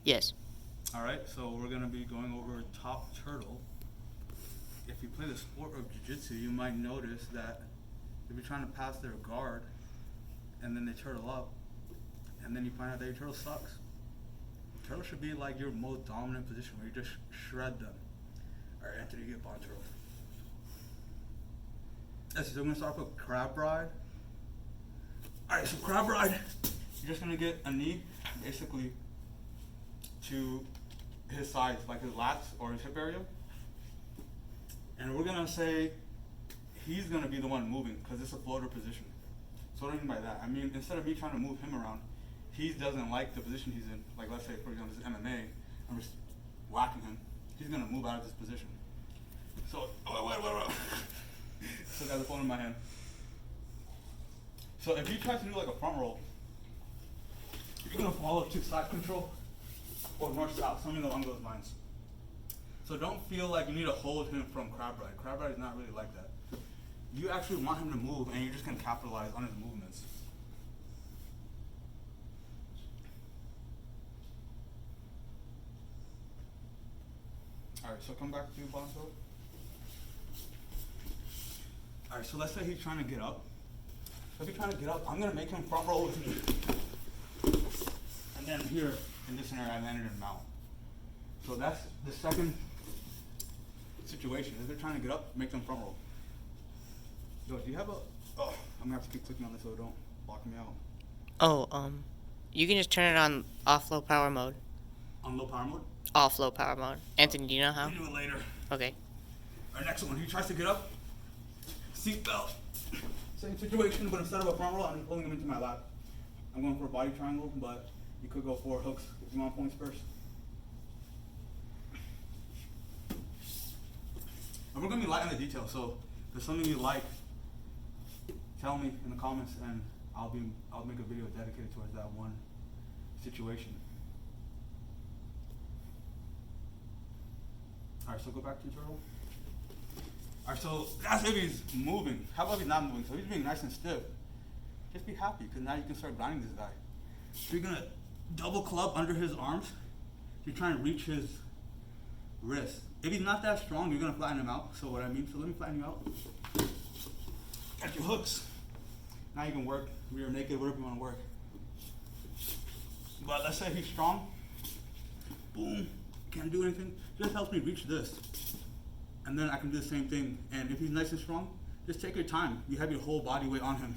Yes. Alright, so we're going to be going over top turtle. If you play the sport of jiu-jitsu, you might notice that if you're trying to pass their guard and then they turtle up and then you find out that your turtle sucks. Turtle should be like your most dominant position where you just shred them. Alright, Anthony, you get bond turtle. So we're going to start with crab ride. Alright, so crab ride, you're just going to get a knee basically to his sides, like his lats or his hip area. And we're going to say he's going to be the one moving because it's a floater position. So what do I mean by that? I mean, instead of me trying to move him around, he doesn't like the position he's in. Like, let's say, for example, this is MMA. I'm just whacking him. He's going to move out of this position. So, wait. Still got the phone in my hand. So if he tries to do like a front roll, you're going to follow to side control or north-south, something along those lines. So don't feel like you need to hold him from crab ride. Crab ride is not really like that. You actually want him to move, and you're just going to capitalize on his movements. Alright, so come back to bottom toe. Alright, so let's say he's trying to get up. So if he's trying to get up, I'm going to make him front roll with me. And then here, in this scenario, I landed in mount. So that's the second situation. If they're trying to get up, make them front roll. Yo, do you have a... Oh, I'm going to have to keep clicking on this so it don't block me out. Oh, you can just turn it on off low power mode. On low power mode? Off low power mode. Anthony, do you know how? I'll do it later. Okay. Alright, next one. He tries to get up. Seat belt. Same situation, but instead of a front roll, I'm pulling him into my lap. I'm going for a body triangle, but you could go for hooks if you want points first. And we're going to be light on the details, so if there's something you like, tell me in the comments, and I'll make a video dedicated towards that one situation. Alright, so go back to turtle. Alright, so that's if he's moving. How about if he's not moving? So he's being nice and stiff. Just be happy, because now you can start grinding this guy. So you're going to double club under his arms. You're trying to reach his wrist. If he's not that strong, you're going to flatten him out. So what I mean, so let me flatten you out. Got your hooks. Now you can work rear naked, whatever you want to work. But let's say he's strong. Boom. Can't do anything. Just helps me reach this. And then I can do the same thing. And if he's nice and strong, just take your time. You have your whole body weight on him.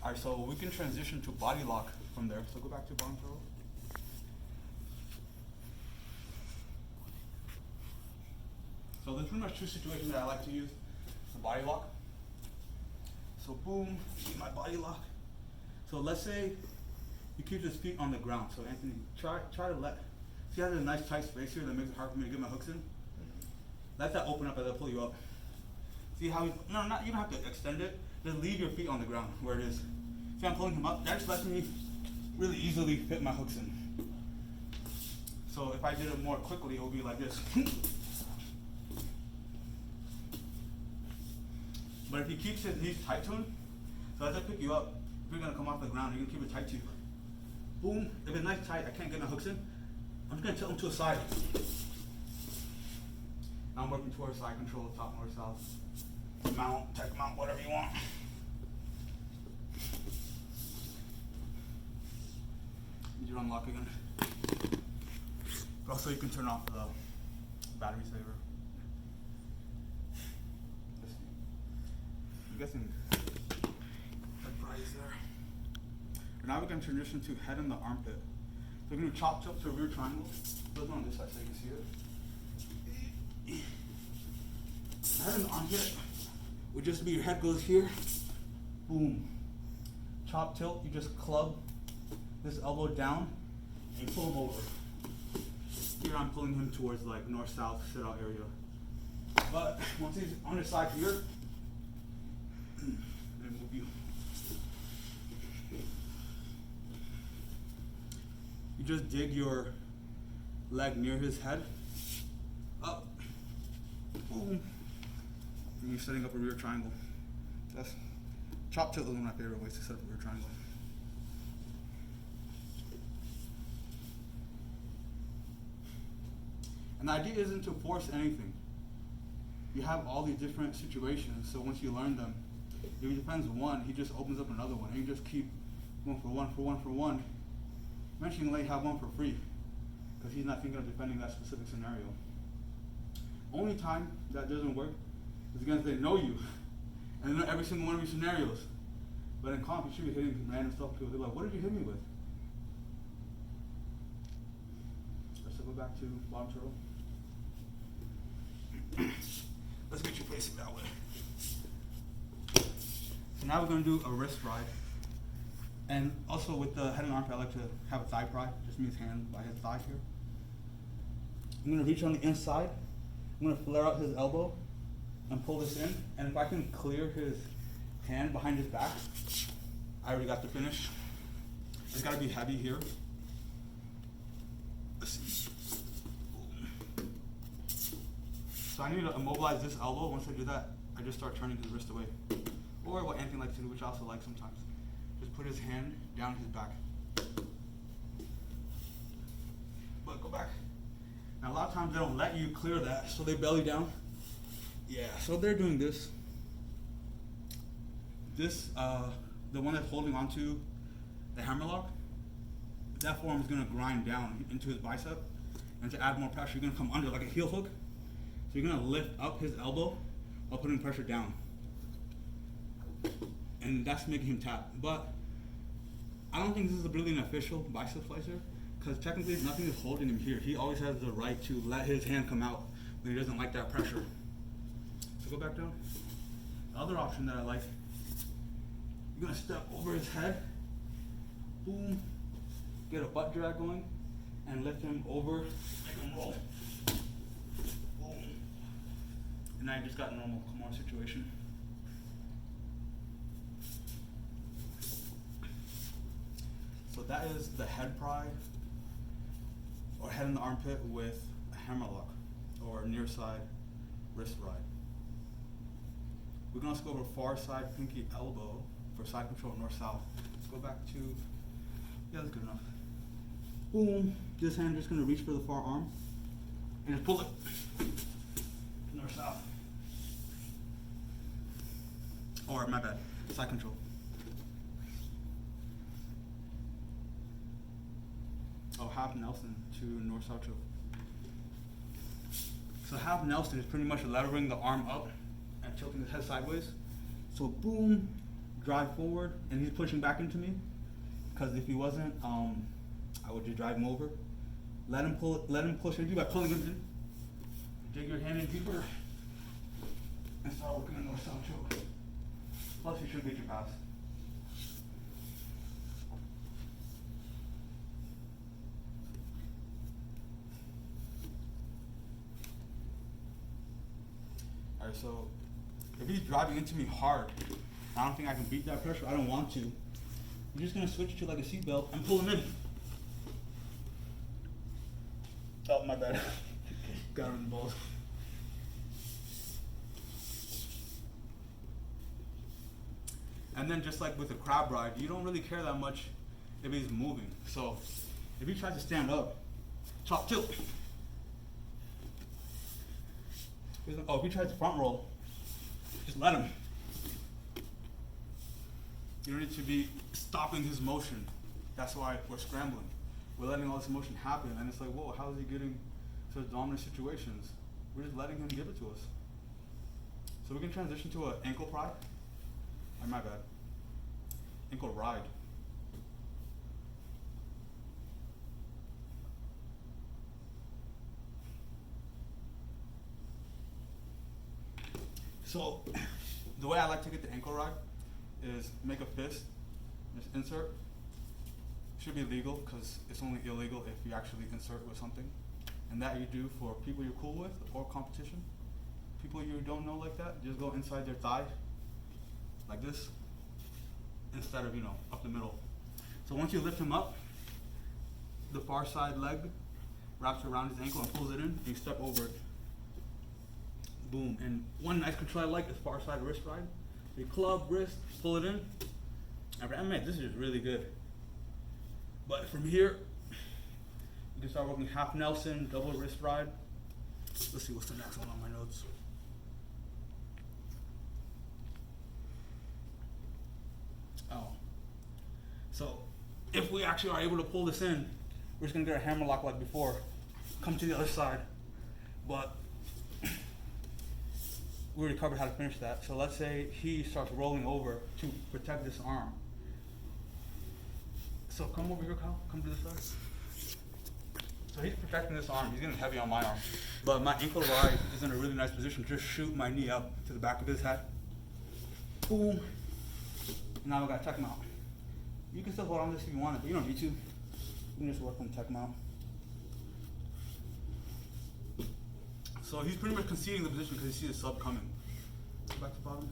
Alright, so we can transition to body lock from there. So go back to bottom throw. So there's pretty much two situations that I like to use. The body lock. So boom, my body lock. So let's say you keep his feet on the ground. So Anthony, try to let, see how there's a nice tight space here that makes it hard for me to get my hooks in? Let that open up as I pull you up. See how, you don't have to extend it. Just leave your feet on the ground where it is. See, I'm pulling him up. That just lets me really easily fit my hooks in. So if I did it more quickly, it would be like this. But if he keeps his knees tight to him, so as I pick you up, if you're gonna come off the ground, you're gonna keep it tight to you. Boom, if it's nice tight, I can't get my hooks in, I'm just gonna tilt him to a side. Now I'm working towards side control, top, north, south. Mount, tech mount, whatever you want. Need you to unlock again. Also, you can turn off the battery saver. I'm guessing that price there. And now we can transition to head in the armpit. So we're going to chop tilt to a rear triangle. Put it on this side so you can see it. Head in the armpit would just be your head goes here. Boom. Chop tilt, you just club this elbow down and pull him over. Here I'm pulling him towards like north-south sit out area. But once he's on his side here, and move you. You just dig your leg near his head, up, you're setting up a rear triangle. That's chop tilt is one of my favorite ways to set up a rear triangle. And the idea isn't to force anything. You have all these different situations, so once you learn them, if he defends one, he just opens up another one, and you just keep going for one, for one, for one. Eventually, you can let you have one for free, because he's not thinking of defending that specific scenario. Only time that doesn't work is against they know you, and they know every single one of your scenarios. But in comp, you should be hitting random stuff too. They're like, "What did you hit me with?" Let's go back to bottom turtle. Let's get you facing that way. So now we're going to do a wrist ride. And also with the head and armpit, I like to have a thigh pry. Just means hand by his thigh here. I'm going to reach on the inside. I'm going to flare out his elbow and pull this in. And if I can clear his hand behind his back, I already got the finish. It's got to be heavy here. Let's see. So I need to immobilize this elbow. Once I do that, I just start turning his wrist away. Or what Anthony likes to do, which I also like sometimes. Just put his hand down his back. But go back. Now a lot of times they don't let you clear that, so they belly down. Yeah, so they're doing this. This, the one that's holding onto the hammerlock, that forearm is gonna grind down into his bicep. And to add more pressure, you're gonna come under like a heel hook. So you're gonna lift up his elbow while putting pressure down. And that's making him tap. But I don't think this is really an official bicep slicer, because technically nothing is holding him here. He always has the right to let his hand come out when he doesn't like that pressure. So go back down. The other option that I like, you're gonna step over his head, boom, get a butt drag going, and lift him over, make him roll. Boom. And now you just got a normal Kimura situation. So that is the head pry, or head in the armpit with a hammerlock, or near side wrist ride. We can also go over far side pinky elbow for side control north-south. Let's go back to, yeah, that's good enough. Boom, this hand just gonna reach for the far arm, and just pull it, north-south. Or, my bad, side control. Oh, half Nelson to north-south choke. So half Nelson is pretty much levering the arm up and tilting his head sideways. So boom, drive forward, and he's pushing back into me. Because if he wasn't, I would just drive him over. Let him push into you by pulling him in. Dig your hand in deeper, and start working on north-south choke. Plus, you should get your pass. Alright, so if he's driving into me hard, I don't think I can beat that pressure. I don't want to. I'm just gonna switch to like a seatbelt and pull him in. Oh, my bad. Got him in the balls. And then just like with a crab ride, you don't really care that much if he's moving. So if he tries to stand up, chop tilt. Oh, if he tries to front roll, just let him. You don't need to be stopping his motion. That's why we're scrambling. We're letting all this motion happen, and it's like, whoa, how is he getting to dominant situations? We're just letting him give it to us. So we can transition to an ankle pry. Oh, my bad. Ankle ride. So, the way I like to get the ankle ride is make a fist, just insert. Should be legal, because it's only illegal if you actually insert with something. And that you do for people you're cool with or competition. People you don't know like that, just go inside their thigh, like this, instead of, up the middle. So once you lift him up, the far side leg wraps around his ankle and pulls it in, and you step over it. boom. And one nice control I like is far side wrist ride. So you club, wrist, pull it in. And for MMA, this is just really good. But from here, you can start working half Nelson, double wrist ride. Let's see what's the next one on my notes. Oh. So if we actually are able to pull this in, we're just gonna get a hammer lock like before. Come to the other side. But we already covered how to finish that. So let's say he starts rolling over to protect this arm. So come over here, Kyle. Come to this side. So he's protecting this arm. He's getting heavy on my arm. But my ankle ride is in a really nice position. Just shoot my knee up to the back of his head. Boom. Now we got tech mount. You can still hold on to this if you want it, but you don't need to. You can just work on tech mount. So he's pretty much conceding the position because he sees the sub coming. Go back to bottom.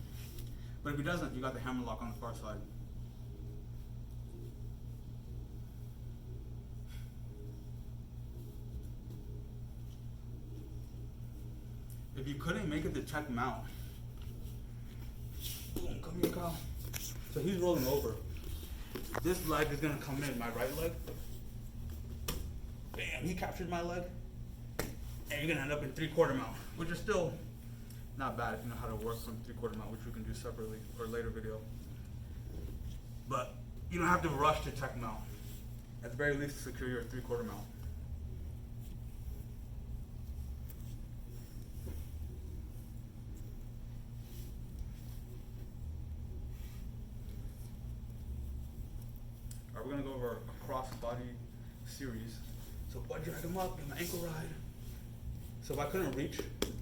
But if he doesn't, you got the hammer lock on the far side. If you couldn't make it to tech mount, boom, come here, Kyle. So he's rolling over. This leg is gonna come in, my right leg. Bam, he captured my leg. And you're gonna end up in 3/4 mount, which is still not bad if you know how to work from 3/4 mount, which we can do separately for a later video. But you don't have to rush to tech mount. At the very least, secure your 3/4 mount. Alright, we're gonna go over a Crossbody Series. So butt drag him up, get my ankle ride. So if I couldn't reach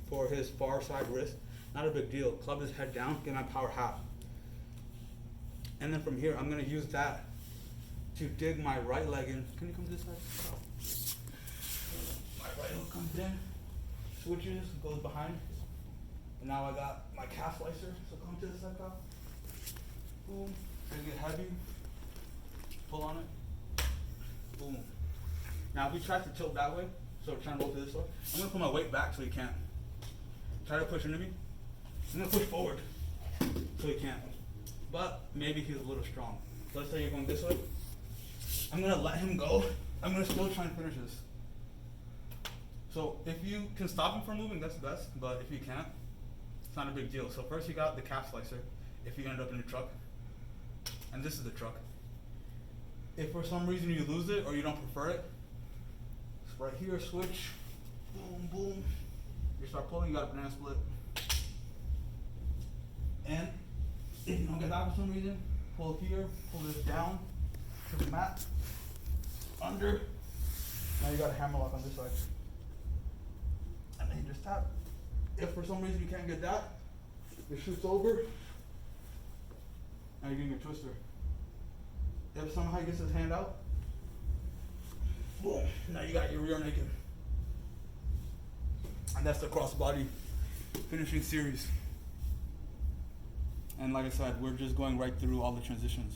for his far side wrist, not a big deal. Club his head down, get my power half. And then from here, I'm gonna use that to dig my right leg in. Can you come to this side? My right hook comes in, switches, goes behind. And now I got my calf slicer, so come to this side, Kyle. Boom, gonna get heavy. Pull on it. Boom. Now if he tries to tilt that way, so trying to roll to this way, I'm gonna put my weight back so he can't. Try to push into me. I'm gonna push forward so he can't. But maybe he's a little strong. So let's say you're going this way. I'm gonna let him go. I'm gonna still try and finish this. So if you can stop him from moving, that's best. But if you can't, it's not a big deal. So first you got the calf slicer if you end up in the truck. And this is the truck. If for some reason you lose it or you don't prefer it, it's right here, switch, boom, boom. You start pulling, you got a banana split. And if you don't get that for some reason, pull here, pull this down to the mat, under. Now you got a hammer lock on this side. And then you just tap. If for some reason you can't get that, it shoots over. Now you're getting a twister. If somehow he gets his hand out, boom, now you got your rear naked. And that's the Crossbody finishing series. And like I said, we're just going right through all the transitions.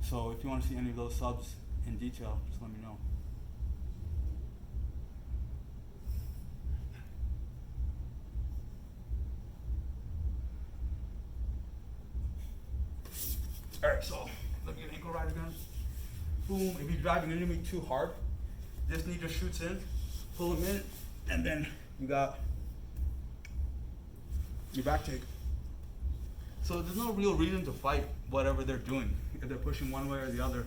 So if you want to see any of those subs in detail, just let me know. Alright, so let me get ankle ride again. Boom, if you're driving into me too hard, this knee just shoots in, pull him in, and then you got your back take. So there's no real reason to fight whatever they're doing. If they're pushing one way or the other,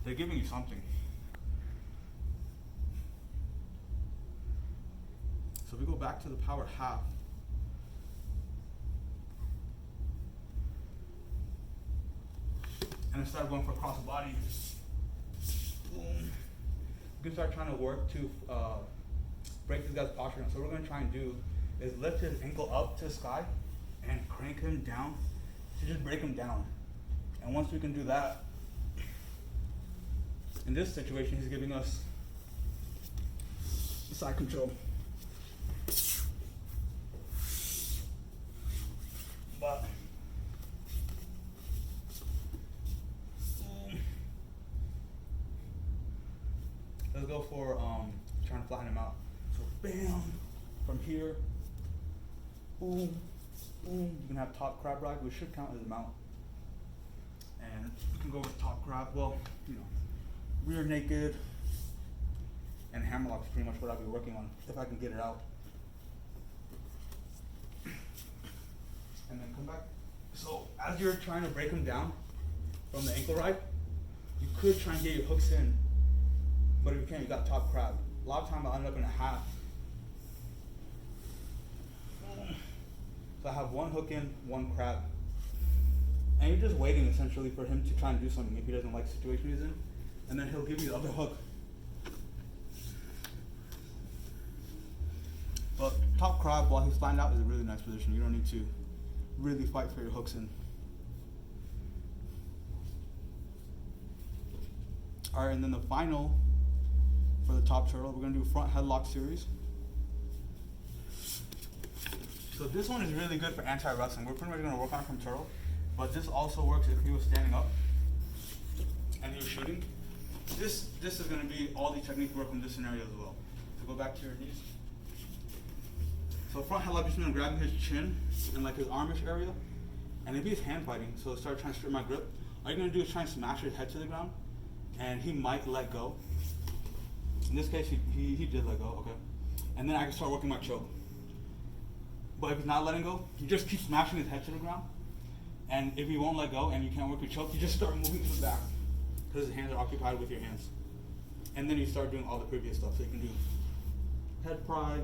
they're giving you something. So if we go back to the power half, and I started going for crossbody. Boom. You can start trying to work to break this guy's posture down. So what we're gonna try and do is lift his ankle up to the sky and crank him down to just break him down. And once we can do that, in this situation, he's giving us side control. But let's go for trying to flatten him out. So bam, from here, boom, boom. You can have top crab ride, which should count as a mount. And you can go with top crab. Well, you know, rear naked and hammerlock is pretty much what I'll be working on if I can get it out. And then come back. So as you're trying to break them down from the ankle ride, you could try and get your hooks in, but if you can't, you got top crab. A lot of times I'll end up in a half. So I have one hook in, one crab. And you're just waiting essentially for him to try and do something if he doesn't like the situation he's in. And then he'll give you the other hook. But top crab while he's flying out is a really nice position. You don't need to really fight for your hooks in. Alright, and then the final for the top turtle, we're gonna do front headlock series. So this one is really good for anti-wrestling. We're pretty much gonna work on it from turtle, but this also works if he was standing up and he was shooting. This is gonna be all the technique work from this scenario as well. So go back to your knees. So front headlock, just gonna grab his chin and like his armish area, and if he's hand fighting, so start trying to strip my grip, all you're gonna do is try and smash his head to the ground, and he might let go. In this case, he did let go, okay. And then I can start working my choke. But if he's not letting go, you just keep smashing his head to the ground, and if he won't let go and you can't work your choke, you just start moving to the back, because his hands are occupied with your hands. And then you start doing all the previous stuff, so you can do head pry,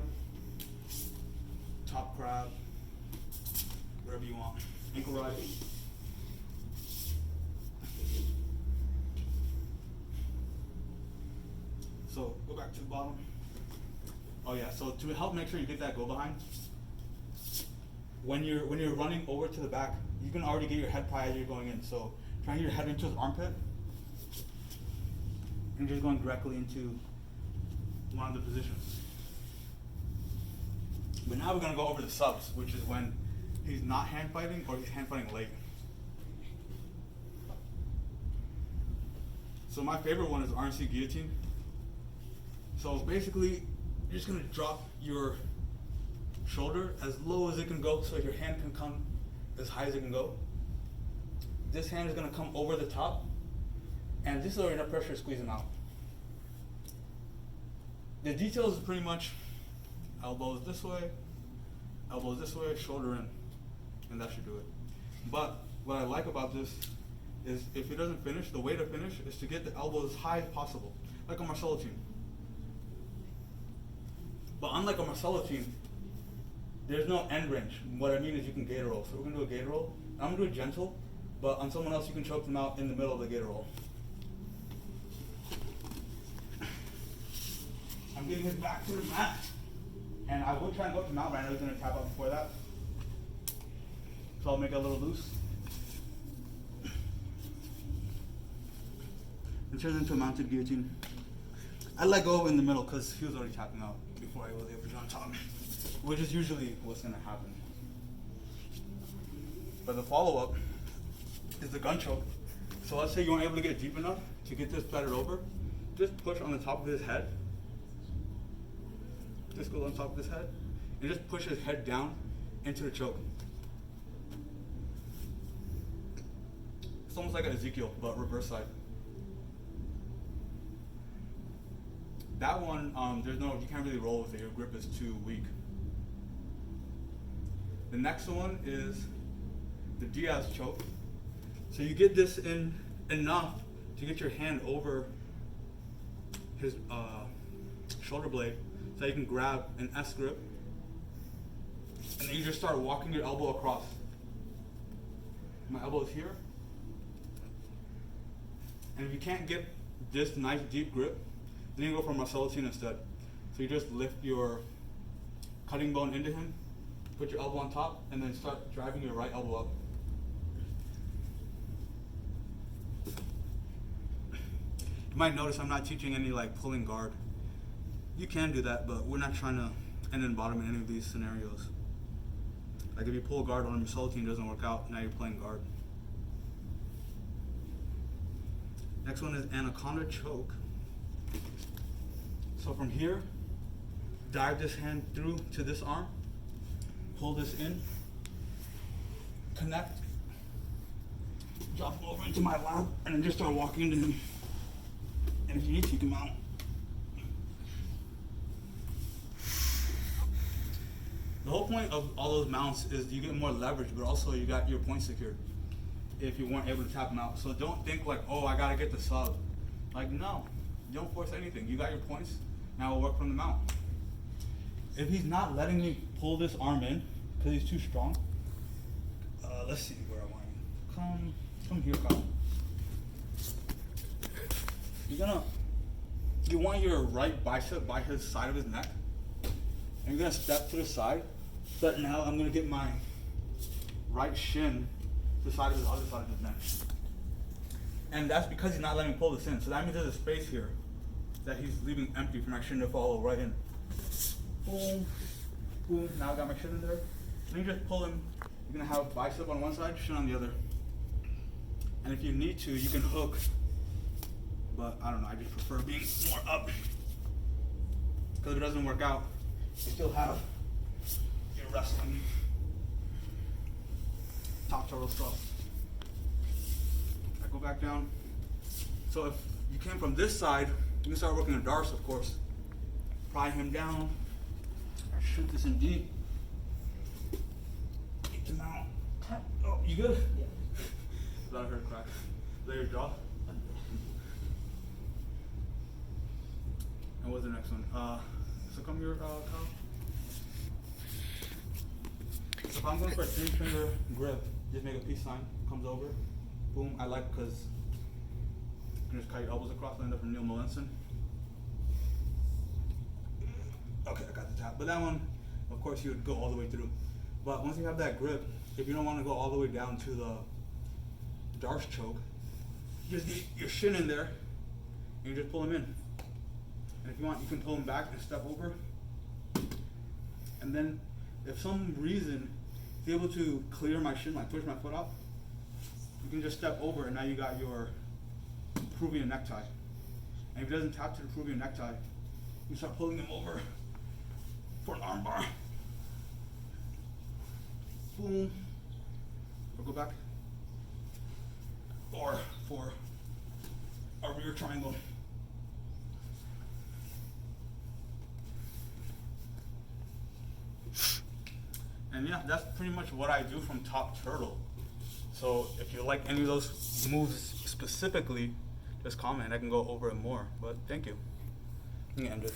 top crab, wherever you want, ankle ride. So go back to the bottom. Oh yeah, so to help make sure you get that go behind, when you're running over to the back, you can already get your head pie as you're going in. So try and get your head into his armpit, and just going directly into one of the positions. But now we're gonna go over the subs, which is when he's not hand fighting or he's hand fighting late. So my favorite one is RNC guillotine. So basically, you're just gonna drop your shoulder as low as it can go so your hand can come as high as it can go. This hand is gonna come over the top, and this is already enough pressure to squeeze him out. The details is pretty much elbows this way, shoulder in, and that should do it. But what I like about this is if he doesn't finish, the way to finish is to get the elbow as high as possible, like a Marcelo team. But unlike a Marcelo team, there's no end range. What I mean is you can gator roll. So we're gonna do a gator roll. I'm gonna do it gentle, but on someone else you can choke them out in the middle of the gator roll. I'm getting his back to the mat. And I will try and go up to mount, but I know he's gonna tap out before that. So I'll make it a little loose. And turn it into a mounted guillotine. I let go in the middle because he was already tapping out before I was able to get on top, which is usually what's gonna happen. But the follow-up is the gun choke. So let's say you weren't able to get deep enough to get this feathered over. Just push on the top of his head. Just go on top of his head and just push his head down into the choke. It's almost like an Ezekiel, but reverse side. That one, you can't really roll with it. Your grip is too weak. The next one is the Diaz choke. So you get this in enough to get your hand over his shoulder blade, so you can grab an S grip, and then you just start walking your elbow across. My elbow is here, and if you can't get this nice deep grip, then you go for Marcelo instead. So you just lift your cutting bone into him, put your elbow on top, and then start driving your right elbow up. You might notice I'm not teaching any like pulling guard. You can do that, but we're not trying to end in bottom in any of these scenarios. Like if you pull guard on a Marcelo team, doesn't work out, now you're playing guard. Next one is anaconda choke. So from here, dive this hand through to this arm, pull this in, connect, drop him over into my lap, and then just start walking into him. And if you need to, you can mount. The whole point of all those mounts is you get more leverage, but also you got your points secured if you weren't able to tap them out. So don't think like, oh, I gotta get the sub. Like, no, you don't force anything. You got your points, now we'll work from the mount. If he's not letting me pull this arm in because he's too strong, let's see where I want you. Come here, Kyle. You want your right bicep by his side of his neck, and you're gonna step to the side. But now I'm gonna get my right shin to the side of his other side of his neck, and that's because he's not letting me pull this in. So that means there's a space here that he's leaving empty for my shin to follow right in. Boom, boom. Now I got my shin in there. And you just pull him. You're gonna have bicep on one side, shin on the other. And if you need to, you can hook. But I don't know, I just prefer being more up. Because if it doesn't work out, you still have your wrestling top turtle stuff. I go back down. So if you came from this side, you can start working the darts, of course. Pry him down. Shoot this in deep. Get him out. Oh, you good? Yeah. That hurt crack. Is that your jaw? And what's the next one? So come here, Kyle. So if I'm going for a 3-finger grip, just make a peace sign. Comes over. Boom. I like because you can just cut your elbows across, land up from Neil Melanson. Okay, I got the tap. But that one, of course, you would go all the way through. But once you have that grip, if you don't want to go all the way down to the darce choke, just get your shin in there and you just pull him in. And if you want, you can pull him back and step over. And then, if some reason you're able to clear my shin, like push my foot up, you can just step over and now you got your Peruvian necktie. And if he doesn't tap to the Peruvian necktie, you start pulling him over for an arm bar. Boom. Or go back. Or for a rear triangle. And yeah, that's pretty much what I do from top turtle. So if you like any of those moves specifically, just comment. I can go over it more. But thank you. You can end it.